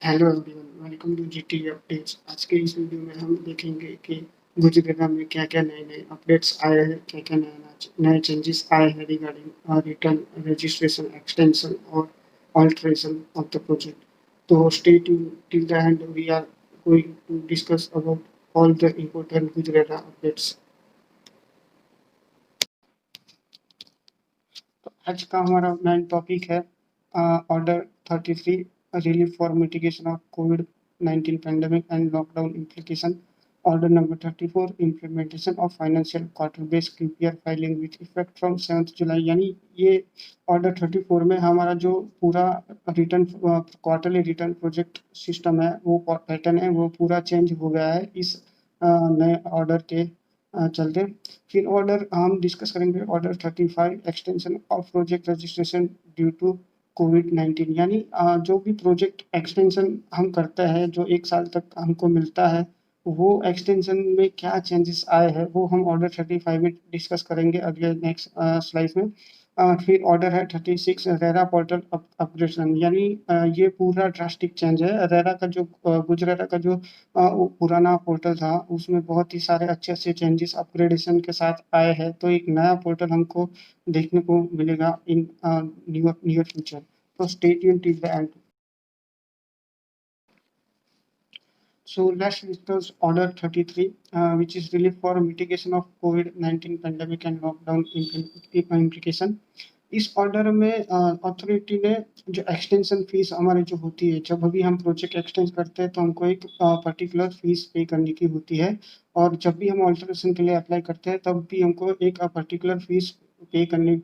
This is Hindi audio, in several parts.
Hello everyone, welcome to GT updates. आज के इस वीडियो में हम देखेंगे कि गुजरात में क्या-क्या नए-नए अपडेट्स आए हैं, क्या-क्या नए चेंजेस आए हैं रिगार्डिंग रिटर्न रजिस्ट्रेशन एक्सटेंशन और अल्टरेशन ऑफ द प्रोजेक्ट। तो stay tuned till the end, we are going to discuss about all the important Gujarat updates. तो आज का हमारा मेन टॉपिक है order 33, relief for mitigation of covid 19 pandemic and lockdown implication. Order number 34, implementation of financial quarter based QPR filing with effect from 7 July. यानी ये ऑर्डर 34 में हमारा जो पूरा return quarterly return project system है, वो पैटर्न है, वो पूरा चेंज हो गया है इस नए ऑर्डर के चलते। फिर ऑर्डर हम डिस्कस करेंगे order 35, extension of project registration due to covid 19। यानी जो भी प्रोजेक्ट एक्सटेंशन हम करते हैं, जो 1 साल तक हमको मिलता है, वो एक्सटेंशन में क्या चेंजेस आए हैं वो हम ऑर्डर 35 में डिस्कस करेंगे अगले नेक्स्ट स्लाइड में। फिर ऑर्डर है 36, रेरा पोर्टल अपग्रेडेशन। यानी ये पूरा ड्रास्टिक चेंज है। रेरा का जो गुजरेरा का जो वो पुराना पोर्टल था, उसमें बहुत ही सारे अच्छे-अच्छे चेंजेस अपग्रेडेशन के साथ आए हैं। तो एक नया पोर्टल हमको देखने को मिलेगा in near near future. So stay tuned till the end. So let's discuss Order 33, which is relief for mitigation of COVID-19 pandemic and lockdown implication. इस ऑर्डर में अथॉरिटी ने जो एक्सटेंशन फीस हमारी जो होती है, जब अभी हम प्रोजेक्ट एक्सटेंड करते हैं तो हमको एक पर्टिकुलर फीस पे करने की होती है, और जब भी हम ऑल्टरेशन के लिए अप्लाई करते हैं तब भी हमको एक पर्टिकुलर फीस पे करनी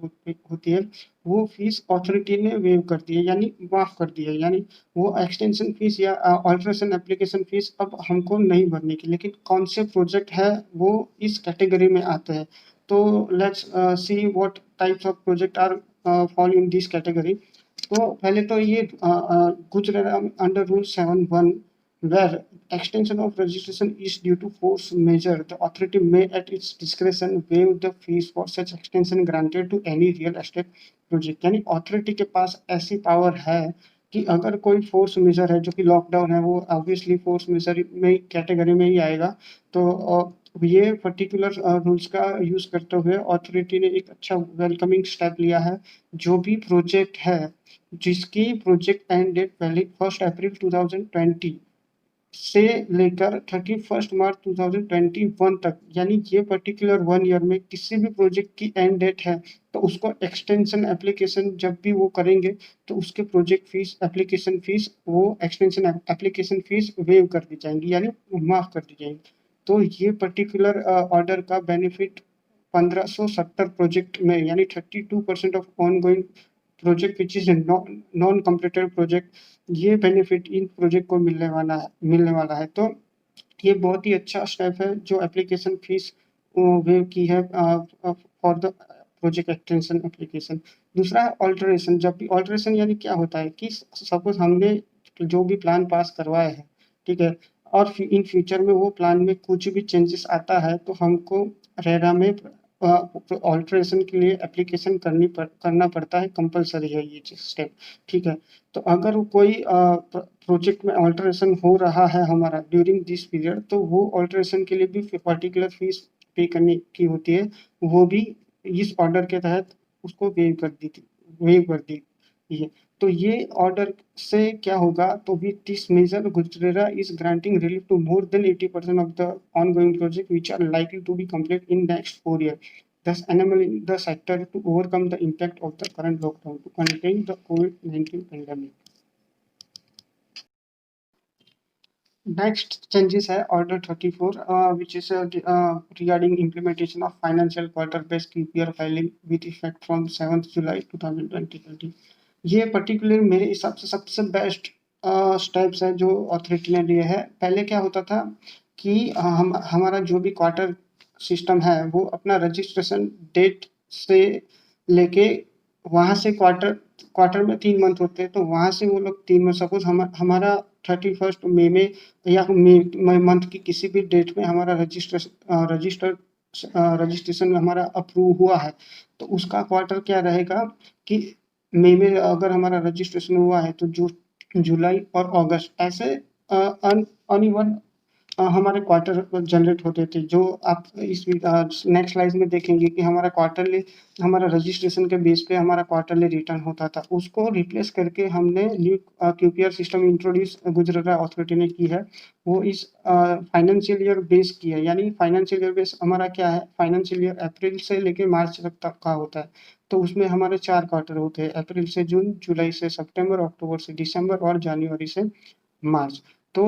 होती है। वो फीस अथॉरिटी ने वेव कर दी है, यानी माफ कर दी है। यानी वो एक्सटेंशन फीस या ऑल्टरेशन एप्लीकेशन फीस अब हमको नहीं भरने की, लेकिन कौन से प्रोजेक्ट है वो इस कैटेगरी में आते हैं। तो let's see what types of project are fall in this category. तो पहले तो ये Gujarat under rule 7(1), where extension of registration is due to force measure, the authority may at its discretion waive the fees for such extension granted to any real estate project। यानी अथॉरिटी के पास ऐसी पावर है कि अगर कोई फोर्स मेजर है, जो कि लॉकडाउन है, वो ऑब्वियसली फोर्स मेजर में कैटेगरी में ही आएगा। तो ये पर्टिकुलर रूल्स का यूज करते हुए अथॉरिटी ने एक अच्छा वेलकमिंग स्टेप लिया है। जो भी प्रोजेक्ट है जिसकी प्रोजेक्ट एंड डेट पहले 1 अप्रैल 2020 से लेकर 31 मार्च 2021 तक, यानी ये पर्टिकुलर 1 ईयर में किसी भी प्रोजेक्ट की एंड डेट है, तो उसको एक्सटेंशन एप्लीकेशन जब भी वो करेंगे तो उसके प्रोजेक्ट फीस एप्लीकेशन फीस वो एक्सटेंशन एप्लीकेशन फीस वेव कर दी जाएंगी, यानी माफ कर दी जाएंगी। तो ये पर्टिकुलर ऑर्डर का बेनिफिट 1570 प्रोजेक्ट में, यानी 32% of ongoing project which is non completed project, ये बेनिफिट इन प्रोजेक्ट को मिलने वाला है। तो ये बहुत ही अच्छा स्टेप है जो एप्लीकेशन फीस वेव की है for the project extension application. दूसरा है ऑल्टरेशन। जब भी ऑल्टरेशन यानी क्या होता है कि सपोज हमने जो भी प्लान पास करवाया है, ठीक है, और इन फ्यूचर में वो प्लान में कुछ भी चेंजेस आता है तो हमको रेरा में ऑल्टरेशन के लिए एप्लीकेशन करना पड़ता है, कंपलसरी है ये स्टेप। ठीक है, तो अगर कोई प्रोजेक्ट में ऑल्टरेशन हो रहा है हमारा ड्यूरिंग दिस पीरियड, तो वो ऑल्टरेशन के लिए भी पर्टिकुलर फीस पे करने की होती है, वो भी इस ऑर्डर के तहत उसको वेव कर दी ये। तो ये ऑर्डर से क्या होगा, तो with this major GujRERA is granting relief to more than 80% of the ongoing project which are likely to be complete in next 4 years, thus enabling the sector to overcome the impact of the current lockdown to contain the COVID-19 pandemic. Next changes है order 34, which is regarding implementation of financial quarter based QPR filing with effect from 7th July 2020। ये पर्टिकुलर मेरे हिसाब से सबसे बेस्ट स्टेप्स है जो अथॉरिटी ने लिए है। पहले क्या होता था कि हम हमारा जो भी क्वार्टर सिस्टम है वो अपना रजिस्ट्रेशन डेट से लेके, वहां से क्वार्टर क्वार्टर में 3 मंथ होते हैं, तो वहां से वो लोग 3 मंथ, सपोज हमारा 31 मई में या मई मंथ की किसी भी डेट में हमारा रजिस्ट्रेशन हमारा अप्रूव हुआ है, तो उसका क्वार्टर क्या रहेगा कि मई में अगर हमारा रजिस्ट्रेशन हुआ है तो जो जुलाई और अगस्त ऐसे अनइवन हमारे क्वार्टर जनरेट होते थे, जो आप इस नेक्स्ट स्लाइड में देखेंगे कि हमारा क्वार्टरली, हमारा रजिस्ट्रेशन के बेस पे हमारा क्वार्टरली रिटर्न होता था। उसको रिप्लेस करके हमने new QPR system introduce Gujarat authority ने की है। वो इस फाइनेंशियल ईयर बेस की है, यानी फाइनेंशियल ईयर बेस हमारा क्या है, फाइनेंशियल ईयर अप्रैल से लेके मार्च तक का होता है। तो उसमें हमारे 4 क्वार्टर होते हैं, अप्रैल से जून, जुलाई से सितंबर, अक्टूबर से दिसंबर और जनवरी से मार्च। तो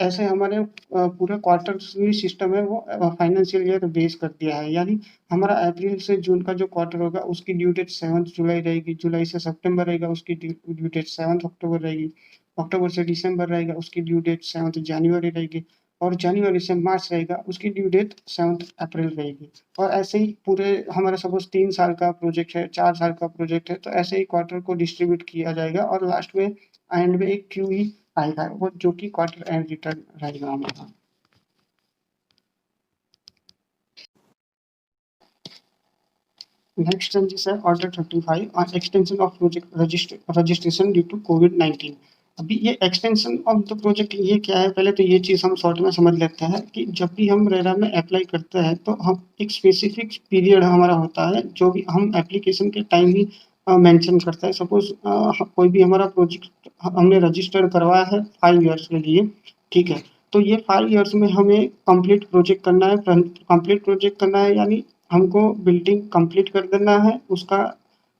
ऐसे हमारे पूरा क्वार्टरली सिस्टम है वो फाइनेंशियल ईयर बेस कर दिया है, यानी हमारा अप्रैल से जून का जो क्वार्टर होगा उसकी ड्यू डेट 7 जुलाई रहेगी, जुलाई से सितंबर रहेगा उसकी ड्यू डेट 7 अक्टूबर रहेगी, अक्टूबर से दिसंबर रहेगा उसकी ड्यू डेट 7 जनवरी रहेगी, और जनवरी से मार्च रहेगा उसकी ड्यू डेट 7 अप्रैल रहेगी। और ऐसे ही पूरे हमारा सपोज 3 साल का प्रोजेक्ट है, 4 साल का प्रोजेक्ट है, तो ऐसे ही क्वार्टर को डिस्ट्रीब्यूट किया जाएगा और लास्ट में एंड में एक क्यू ही आएगा, वो जो कि क्वार्टर एंड रिटर्न रहेगा हमारा। नेक्स्ट चेंजेस है order 35 on extension of project registration due to COVID. अभी ये एक्सटेंशन ऑफ द प्रोजेक्ट ये क्या है, पहले तो ये चीज़ हम शॉर्ट में समझ लेते हैं कि जब भी हम रेरा में अप्लाई करते हैं तो हम एक स्पेसिफिक पीरियड हमारा होता है जो भी हम एप्लीकेशन के टाइम ही मेंशन करता है। सपोज कोई भी हमारा प्रोजेक्ट हमने रजिस्टर करवाया है 5 ईयर्स के लिए, ठीक है, तो ये 5 ईयर्स में हमें कंप्लीट प्रोजेक्ट करना है। कंप्लीट प्रोजेक्ट करना है यानी हमको बिल्डिंग कंप्लीट कर देना है, उसका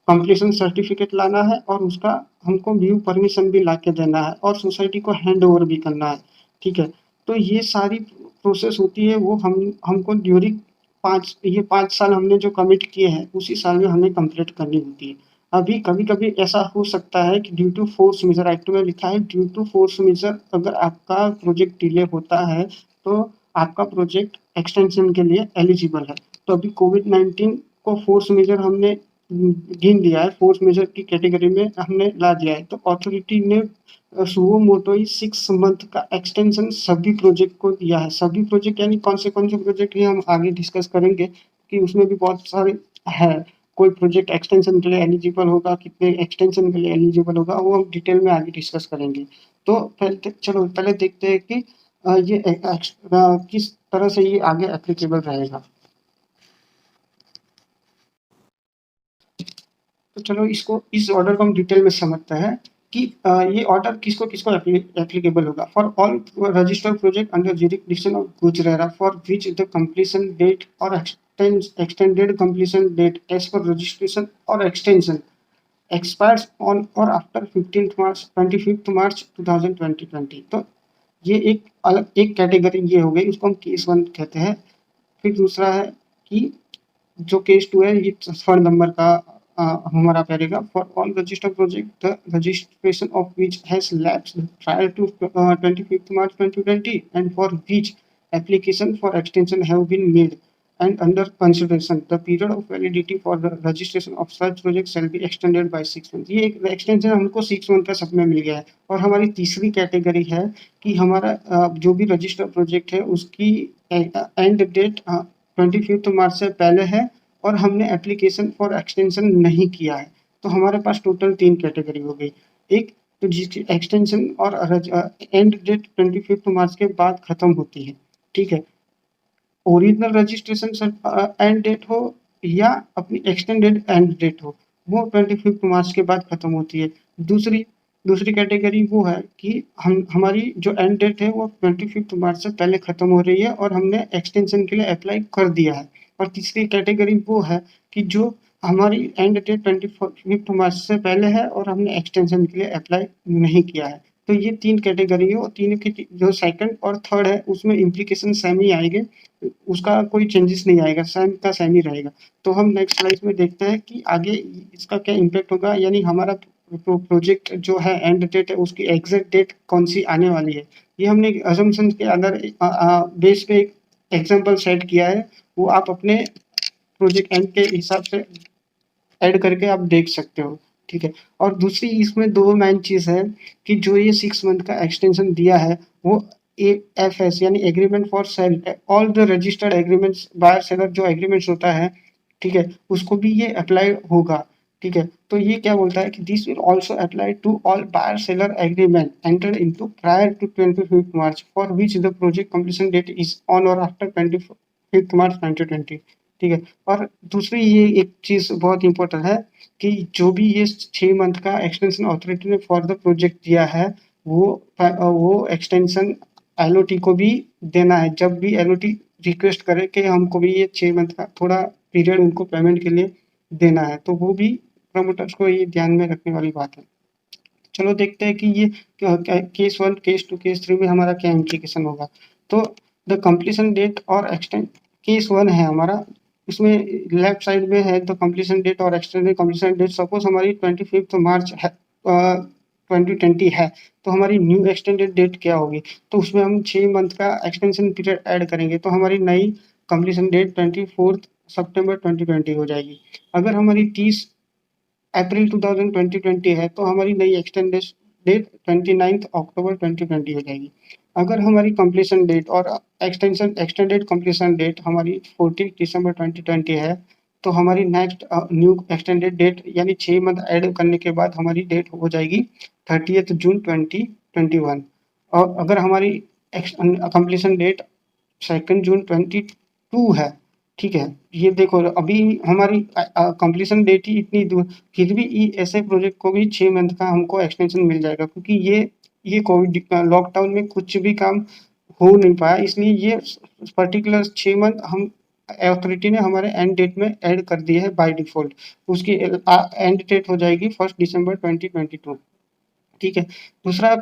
कंप्लीशन सर्टिफिकेट लाना है और उसका हमको व्यू परमिशन भी ला के देना है और सोसाइटी को हैंड ओवर भी करना है, ठीक है। तो ये सारी प्रोसेस होती है, वो हम हमको ड्यूरिंग 5 साल हमने जो कमिट किए हैं उसी साल में हमें कंप्लीट करनी होती है। अभी कभी-कभी ऐसा हो सकता है कि due to force majeure, act में लिखा है ड्यू टू फोर्स मेजर, अगर आपका प्रोजेक्ट डिले होता है तो आपका प्रोजेक्ट एक्सटेंशन के लिए एलिजिबल है। तो अभी कोविड-19 को फोर्स मेजर हमने गिन लिया है, फोर्स मेजर की कैटेगरी में हमने ला दिया है। तो अथॉरिटी ने सुओ मोटो 6 मंथ का एक्सटेंशन सभी प्रोजेक्ट को दिया है। सभी प्रोजेक्ट यानी कौन से प्रोजेक्ट, ये हम आगे डिस्कस करेंगे कि उसमें भी बहुत सारे है। कोई प्रोजेक्ट एक्सटेंशन के लिए एलिजिबल होगा, कितने एक्सटेंशन के लिए एलिजिबल होगा, वो हम डिटेल में आगे डिस्कस करेंगे। तो चलो पहले देखते हैं कि ये किस तरह से ये आगे एप्लीकेबल रहेगा। तो चलो इसको, इस ऑर्डर को हम डिटेल में समझते हैं कि ये ऑर्डर किसको किसको एप्लीकेबल होगा। For all registered project under jurisdiction of GujRERA for which the completion date और extended completion date as per registration और एक्सटेंशन एक्सपायर्स ऑन और आफ्टर 25 मार्च 2020। तो ये एक अलग एक कैटेगरी ये हो गई, उसको हम केस 1 कहते हैं। फिर दूसरा है कि जो केस 2 है ये थर्ड नंबर का हमारा करेगा। For all registered project the registration of which has lapsed prior to 25 March 2020 and for which application for extension have been made and under consideration the period of validity for the registration of such project shall be extended by 6 months। ये एक एक्सटेंशन हमको 6 मंथ का सब में मिल गया है। और हमारी तीसरी कैटेगरी है कि हमारा जो भी रजिस्टर्ड प्रोजेक्ट है उसकी एंड डेट 25 मार्च से पहले है और हमने एप्लीकेशन फॉर एक्सटेंशन नहीं किया है। तो हमारे पास टोटल 3 कैटेगरी हो गई। एक तो जिसकी एक्सटेंशन और एंड डेट 25 मार्च के बाद खत्म होती है, ठीक है, ओरिजिनल रजिस्ट्रेशन एंड डेट हो या अपनी एक्सटेंडेड एंड डेट हो, वो 25 मार्च के बाद खत्म होती है। दूसरी दूसरी कैटेगरी वो है कि हम हमारी जो एंड डेट है वो 25 मार्च से पहले खत्म हो रही है और हमने एक्सटेंशन के लिए अप्लाई कर दिया है। और तीसरी कैटेगरी वो है कि जो हमारी एंड डेट 25 मार्च से पहले है और हमने एक्सटेंशन के लिए अप्लाई नहीं किया है। तो ये 3 कैटेगरी है और तीनों की जो सेकंड और थर्ड है उसमें इम्प्लीकेशन सेम ही आएंगे, उसका कोई चेंजेस नहीं आएगा, सेम का सेम ही रहेगा। तो हम नेक्स्ट स्लाइड में देखते हैं कि आगे इसका क्या इम्पैक्ट होगा, यानी हमारा प्रोजेक्ट जो है एंड डेट है उसकी एग्जैक्ट डेट कौन सी आने वाली है। ये हमने अजम्पशन के अंदर बेस पे एक एग्जांपल सेट किया है, वो आप अपने प्रोजेक्ट एंड के हिसाब से ऐड करके आप देख सकते हो, ठीक है। और दूसरी इसमें दो मेन चीज़ है कि जो ये 6 मंथ का एक्सटेंशन दिया है वो एएफएस यानी agreement for sale, all the registered agreements buyer seller जो एग्रीमेंट्स होता है, ठीक है, उसको भी ये अप्लाई होगा, ठीक है। तो ये क्या बोलता है कि this will also apply to all buyer seller agreement entered into prior to 25 March for which the project completion date is on और आफ्टर 25 मार्च 2020। ठीक है। और दूसरी ये एक चीज बहुत इंपॉर्टेंट है कि जो भी ये 6 मंथ का एक्सटेंशन अथॉरिटी ने फॉर द प्रोजेक्ट दिया है, वो एक्सटेंशन एलओटी को भी देना है। जब भी एलओटी रिक्वेस्ट करे कि हमको भी ये 6 मंथ का थोड़ा पीरियड उनको पेमेंट के लिए देना है, तो वो भी प्रमोटर्स को ये ध्यान में रखने वाली बात है। चलो देखते हैं कि ये केस 1, केस 2, केस 3 में हमारा क्या इम्प्लीकेशन होगा। तो द कंप्लीशन डेट और एक्सटेंड केस 1 है हमारा, इसमें लेफ्ट साइड में है द कंप्लीशन डेट और एक्सटेंडेड कंप्लीशन डेट। सपोज हमारी 25 मार्च है, 2020 है, तो हमारी न्यू एक्सटेंडेड डेट क्या होगी? तो उसमें हम 6 मंथ का एक्सटेंशन पीरियड ऐड करेंगे, तो हमारी नई कंप्लीशन डेट 24 सितंबर 2020 हो जाएगी। अगर हमारी 30 अप्रैल 2020 है, तो हमारी नई एक्सटेंडेड डेट 29 अक्टूबर 2020 हो जाएगी। अगर हमारी कंप्लीशन डेट और एक्सटेंशन एक्सटेंडेड कंप्लीशन डेट हमारी 14 दिसंबर 2020 है, तो हमारी नेक्स्ट न्यू एक्सटेंडेड डेट यानी 6 मंथ ऐड करने के बाद हमारी डेट हो जाएगी 30 जून 2021। और अगर हमारी कंप्लीशन डेट 2 जून 2022 है, ठीक है। ये देखो अभी हमारी कंप्लीशन डेट ही इतनी दूर, फिर भी ऐसे प्रोजेक्ट को भी 6 मंथ का हमको एक्सटेंशन मिल जाएगा, क्योंकि ये कोविड लॉकडाउन में कुछ भी काम हो नहीं पाया, इसलिए ये पर्टिकुलर 6 मंथ हम अथॉरिटी ने हमारे एंड डेट में ऐड कर दिए है बाय डिफॉल्ट। उसकी एंड डेट हो जाएगी 1 दिसंबर 2022। ठीक है। दूसरा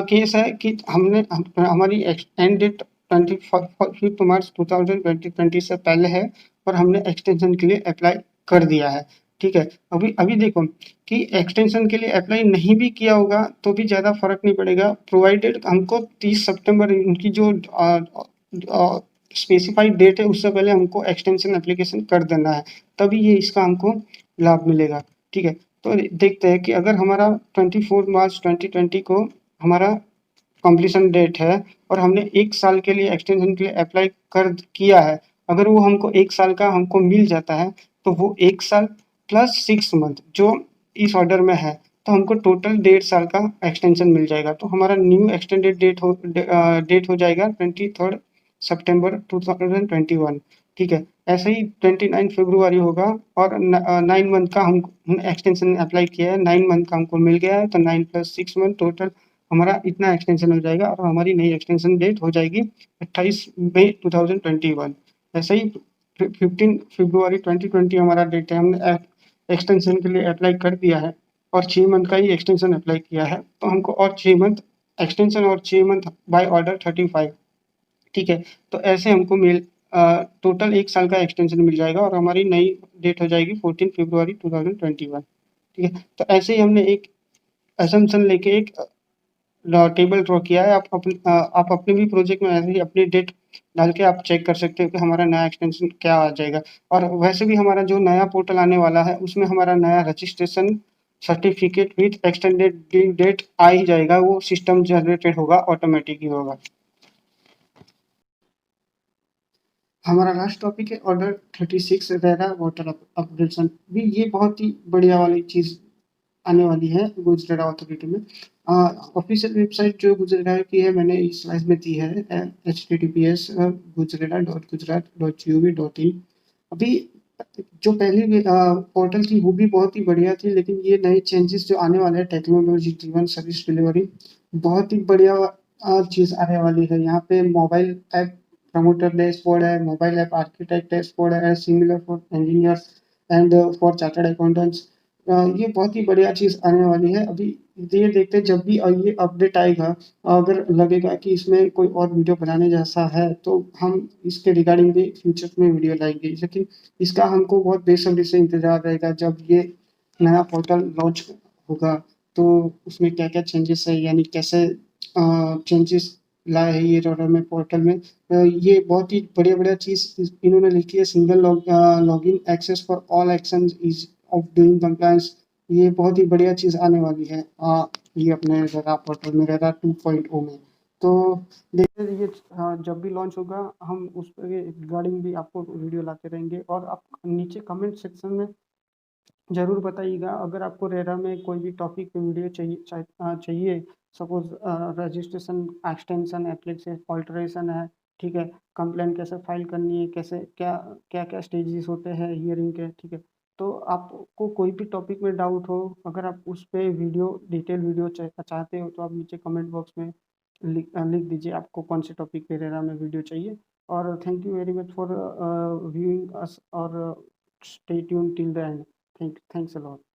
केस है कि हमारी एंड डेट 25 मार्च 2020 से पहले है और हमने एक्सटेंशन के लिए अप्लाई कर दिया है। ठीक है। अभी अभी देखो कि एक्सटेंशन के लिए अप्लाई नहीं भी किया होगा तो भी ज़्यादा फर्क नहीं पड़ेगा, प्रोवाइडेड हमको 30 सितंबर उनकी जो स्पेसिफाइड डेट है उससे पहले हमको एक्सटेंशन एप्लीकेशन कर देना है, तभी ये इसका हमको लाभ मिलेगा। ठीक है। तो देखते हैं कि अगर हमारा 24 मार्च 2020 को हमारा कंप्लीशन डेट है और हमने 1 साल के लिए एक्सटेंशन के लिए अप्लाई कर किया है, अगर वो हमको 1 साल का हमको मिल जाता है, तो वो 1 साल प्लस 6 मंथ जो इस ऑर्डर में है, तो हमको टोटल 1.5 साल का एक्सटेंशन मिल जाएगा। तो हमारा न्यू एक्सटेंडेड डेट हो जाएगा 23 सितंबर 2021। ठीक है। ऐसे ही 29 फरवरी होगा और 9 मंथ का हम एक्सटेंशन अप्लाई किया है, 9 मंथ का हमको मिल गया है, तो 9 + 6 मंथ टोटल हमारा इतना एक्सटेंशन हो जाएगा और हमारी नई एक्सटेंशन डेट हो जाएगी 28 मई 2021। ऐसे ही 15 फरवरी 2020 हमारा डेट है, हमने एक्सटेंशन के लिए अप्लाई कर दिया है और 6 मंथ का ही एक्सटेंशन अप्लाई किया है, तो हमको और 6 मंथ एक्सटेंशन और 6 मंथ बाय ऑर्डर 35। ठीक है। तो ऐसे हमको टोटल 1 साल का एक्सटेंशन मिल जाएगा और हमारी नई डेट हो जाएगी 14 फरवरी 2021। ठीक है। तो ऐसे ही हमने एक असम्पशन लेके एक टेबल ड्रॉ किया है। आप अपने भी प्रोजेक्ट में ऐसे ही अपनी डेट डाल के आप चेक कर सकते हो कि हमारा नया एक्सटेंशन क्या आ जाएगा। और वैसे भी हमारा जो नया पोर्टल आने वाला है उसमें हमारा नया registration certificate with extended due date आ ही जाएगा, वो सिस्टम जनरेटेड होगा, ऑटोमेटिक ही होगा। हमारा लास्ट टॉपिक है ऑर्डर 36 रेरा वाटर अपग्रेडेशन भी, ये बहुत ही बढ़िया वाली चीज आने वाली है गुजरात अथॉरिटी में। ऑफिशियल वेबसाइट जो गुजरात की है मैंने इस स्लाइड में दी है, https://gujarat.gujarat.gov.in। अभी जो पहली पोर्टल थी वो भी बहुत ही बढ़िया थी, लेकिन ये नए चेंजेस जो आने वाले हैं टेक्नोलॉजी ड्रिवन सर्विस डिलीवरी, बहुत ही बढ़िया चीज आने वाली है। यहाँ पे मोबाइल ऐप प्रमोटर डैशबोर्ड है, मोबाइल ऐप आर्किटेक्ट डैशबोर्ड है, similar for engineers and for chartered accountants. ये बहुत ही बढ़िया चीज आने वाली है। अभी ये देखते हैं जब भी ये अपडेट आएगा, अगर लगेगा कि इसमें कोई और वीडियो बनाने जैसा है तो हम इसके रिगार्डिंग भी फ्यूचर में वीडियो लाएंगे, लेकिन इसका हमको बहुत बेसब्री से इंतजार रहेगा जब ये नया पोर्टल लॉन्च होगा, तो उसमें क्या क्या चेंजेस है, यानी कैसे चेंजेस लाए है ये रोडर में पोर्टल में। ये बहुत ही बढ़िया बढ़िया चीज इन्होंने लिखी है, single login access for all action ease of doing compliance. ये बहुत ही बढ़िया चीज आने वाली है ये अपने रेरा पोर्टल में, रेरा 2.0 में। तो देखते रहिए, जब भी लॉन्च होगा हम उस रिगार्डिंग भी आपको वीडियो लाते रहेंगे। और आप नीचे कमेंट सेक्शन में ज़रूर बताइएगा। अगर आपको रेरा में कोई भी टॉपिक पे वीडियो चाहिए, suppose registration, extension, application alteration है, ठीक है? कंप्लेंट कैसे फाइल करनी है, कैसे क्या-क्या स्टेजेस होते हैं हियरिंग के, ठीक है? तो आपको कोई भी टॉपिक में डाउट हो, अगर आप उस पे वीडियो डिटेल वीडियो चाहते हो, तो आप नीचे कमेंट बॉक्स में लिख दीजिए आपको कौन से टॉपिक पे रेरा में वीडियो चाहिए। और thank you very much for viewing us और stay tuned till the end. Thanks a lot.